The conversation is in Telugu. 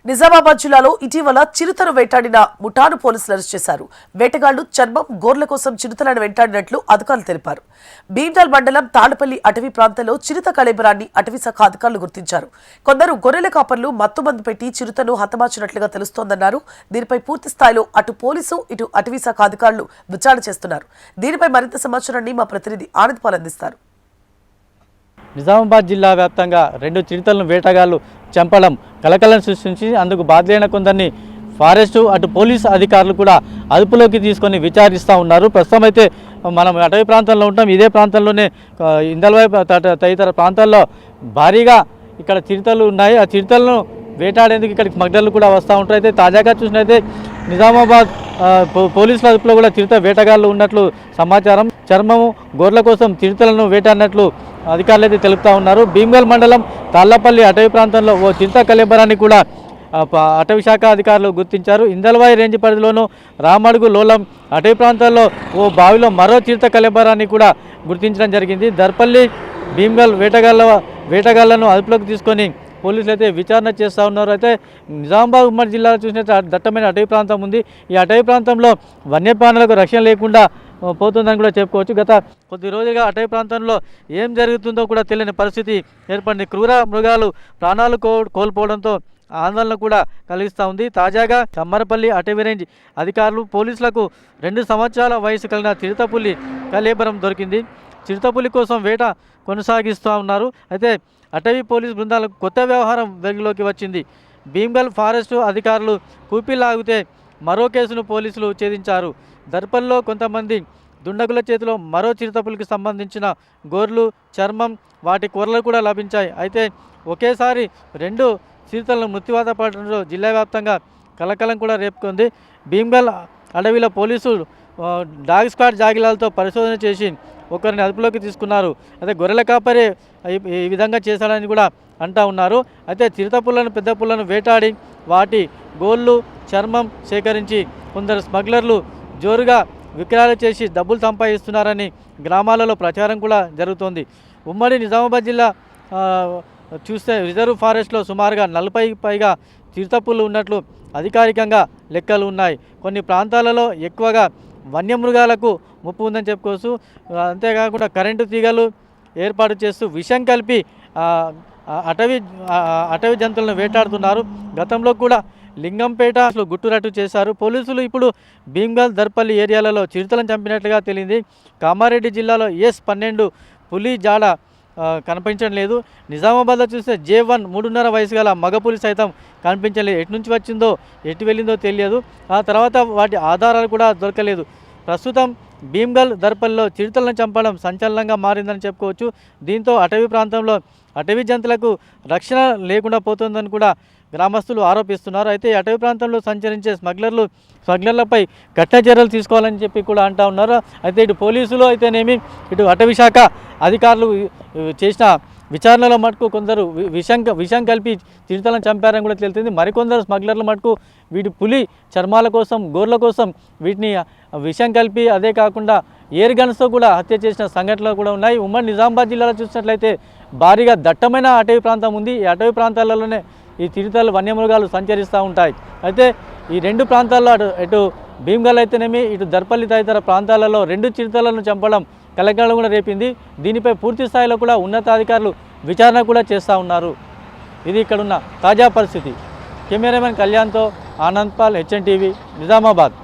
నిజామాబాద్ జిల్లాలో ఇటీవల చిరుతను వేటాడిన ముఠాను పోలీసులు అరెస్ట్ చేశారు. వేటగాళ్లు చర్మం, గోర్ల కోసం చిరుతలను వెంటాడినట్లు అధికారులు తెలిపారు. భీమ్గల్ మండలం తాళ్లపల్లి అటవీ ప్రాంతంలో చిరుత కళేబరాన్ని అటవీ శాఖ అధికారులు గుర్తించారు. కొందరు గొర్రెల కాపర్లు మత్తుమందు పెట్టి చిరుతను హతమార్చినట్లుగా తెలుస్తోందన్నారు. దీనిపై పూర్తి స్థాయిలో అటు పోలీసు, ఇటు అటవీ శాఖ అధికారులు విచారణ చేస్తున్నారు. దీనిపై మరింత సమాచారాన్ని మా ప్రతినిధి ఆనంద్ పాల్ అందిస్తారు. నిజామాబాద్ జిల్లా వ్యాప్తంగా 2 చిరుతలను వేటగాళ్లు చంపడం కలకలం సృష్టించి అందుకు బాధ్యులైన కొందరిని ఫారెస్టు అటు పోలీసు అధికారులు కూడా అదుపులోకి తీసుకొని విచారిస్తూ ఉన్నారు. ప్రస్తుతం అయితే మనం అటవీ ప్రాంతంలో ఉంటాం. ఇదే ప్రాంతంలోనే ఇందల్వాయి తదితర ప్రాంతాల్లో భారీగా ఇక్కడ చిరుతలు ఉన్నాయి. ఆ చిరుతలను వేటాడేందుకు ఇక్కడికి స్మగ్లర్లు కూడా వస్తూ ఉంటారు. అయితే తాజాగా చూసినట్లయితే నిజామాబాద్ పోలీసుల అదుపులో కూడా చిరుత వేటగాళ్లు ఉన్నట్లు సమాచారం. చర్మము, గోర్ల కోసం చిరుతలను వేటాడినట్లు అధికారులు అయితే తెలుపుతూ ఉన్నారు. భీమ్గల్ మండలం తాళ్లపల్లి అటవీ ప్రాంతంలో ఓ చిరుత కళేబరాన్ని కూడా అటవీ శాఖ అధికారులు గుర్తించారు. ఇందల్వాయి రేంజ్ పరిధిలోనూ రామడుగు, లోలం అటవీ ప్రాంతాల్లో ఓ బావిలో మరో చిరుత కళేబరాన్ని కూడా గుర్తించడం జరిగింది. దర్పల్లి భీమ్గల్ వేటగాళ్లను అదుపులోకి తీసుకొని పోలీసులు అయితే విచారణ చేస్తూ ఉన్నారు. అయితే నిజామాబాద్ ఉమ్మడి జిల్లాలో చూసినట్టు దట్టమైన అటవీ ప్రాంతం ఉంది. ఈ అటవీ ప్రాంతంలో వన్యప్రాణులకు రక్షణ లేకుండా పోతుందని కూడా చెప్పుకోవచ్చు. గత కొద్ది రోజులుగా అటవీ ప్రాంతంలో ఏం జరుగుతుందో కూడా తెలియని పరిస్థితి ఏర్పడింది. క్రూర మృగాలు ప్రాణాలు కోల్పోవడంతో ఆందోళన కూడా కలిగిస్తూ ఉంది. తాజాగా కమ్మరపల్లి అటవీ రేంజ్ అధికారులు పోలీసులకు 2 సంవత్సరాల వయసు కలిగిన చిరుతపులి కళేబరం దొరికింది. చిరుతపులి కోసం వేట కొనసాగిస్తూ ఉన్నారు. అయితే అటవీ పోలీసు బృందాలకు కొత్త వ్యవహారం వెలుగులోకి వచ్చింది. భీమ్గల్ ఫారెస్టు అధికారులు కూపీలాగితే మరో కేసును పోలీసులు ఛేదించారు. దర్పల్లో కొంతమంది దుండగుల చేతిలో మరో చిరుతపులికి సంబంధించిన గోర్లు, చర్మం, వాటి కూరలు కూడా లభించాయి. అయితే ఒకేసారి 2 చిరుతలను మృత్యువాత పడడంలో జిల్లా వ్యాప్తంగా కలకలం కూడా రేపుకుంది. భీమ్గల్ అడవిలో పోలీసులు డాగ్ స్క్వాడ్ జాగిలాలతో పరిశోధన చేసి ఒకరిని అదుపులోకి తీసుకున్నారు. అయితే గొర్రెల కాపరి ఈ విధంగా చేశాడని కూడా అంటూ ఉన్నారు. అయితే చిరుతపులను, పెద్ద పుల్లను వేటాడి వాటి గోళ్ళు, చర్మం సేకరించి కొందరు స్మగ్లర్లు జోరుగా విక్రయాలు చేసి డబ్బులు సంపాదిస్తున్నారని గ్రామాలలో ప్రచారం కూడా జరుగుతోంది. ఉమ్మడి నిజామాబాద్ జిల్లా చూస్తే రిజర్వ్ ఫారెస్ట్లో సుమారుగా 40కి పైగా చిరుతపులు ఉన్నట్లు అధికారికంగా లెక్కలు ఉన్నాయి. కొన్ని ప్రాంతాలలో ఎక్కువగా వన్యమృగాలకు ముప్పు ఉందని చెప్పుకోవచ్చు. అంతేకాకుండా కరెంటు తీగలు ఏర్పాటు చేస్తూ విషం కలిపి అటవీ జంతువులను వేటాడుతున్నారు. గతంలో కూడా లింగంపేట గుట్టురట్టు చేశారు పోలీసులు. ఇప్పుడు భీమ్గల్, దర్పల్లి ఏరియాలలో చిరుతలను చంపినట్లుగా తెలిసింది. కామారెడ్డి జిల్లాలో S12 పులి జాడ కనిపించడం లేదు. నిజామాబాద్లో చూస్తే J1 3.5 వయసు గల మగపులి సైతం కనిపించలేదు. ఎటు నుంచి వచ్చిందో ఎటు వెళ్ళిందో తెలియదు. ఆ తర్వాత వాటి ఆధారాలు కూడా దొరకలేదు. ప్రస్తుతం భీమ్గల్, దర్పల్లిలో చిరుతలను చంపడం సంచలనంగా మారిందని చెప్పుకోవచ్చు. దీంతో అటవీ ప్రాంతంలో అటవీ జంతువులకు రక్షణ లేకుండా పోతుందని కూడా గ్రామస్తులు ఆరోపిస్తున్నారు. అయితే అటవీ ప్రాంతంలో సంచరించే స్మగ్లర్లపై కఠిన చర్యలు తీసుకోవాలని చెప్పి కూడా అంటూ ఉన్నారు. అయితే ఇటు పోలీసులు అయితేనేమి, ఇటు అటవీ శాఖ అధికారులు చేసిన విచారణలో మటుకు కొందరు విషం కలిపి చిరుతలను చంపారని కూడా తెలుస్తుంది. మరికొందరు స్మగ్లర్ల మటుకు వీటి పులి చర్మాల కోసం, గోర్ల కోసం వీటిని విషం కలిపి, అదే కాకుండా ఎయిర్ గన్స్తో కూడా హత్య చేసిన సంఘటనలు కూడా ఉన్నాయి. ఉమ్మడి నిజామాబాద్ జిల్లాలో చూసినట్లయితే భారీగా దట్టమైన అటవీ ప్రాంతం ఉంది. ఈ అటవీ ప్రాంతాలలోనే ఈ చిరుతలు, వన్యమృగాలు సంచరిస్తూ ఉంటాయి. అయితే ఈ 2 ప్రాంతాల్లో ఇటు భీమ్గల్ అయితేనేమి, ఇటు దర్పల్లి తదితర ప్రాంతాలలో 2 చిరుతలను చంపడం కలకలం కూడా రేపింది. దీనిపై పూర్తి స్థాయిలో కూడా ఉన్నతాధికారులు విచారణ కూడా చేస్తూ ఉన్నారు. ఇది ఇక్కడున్న తాజా పరిస్థితి. కెమెరామెన్ కళ్యాణ్తో ఆనంద్ పాల్, HN టీవీ, నిజామాబాద్.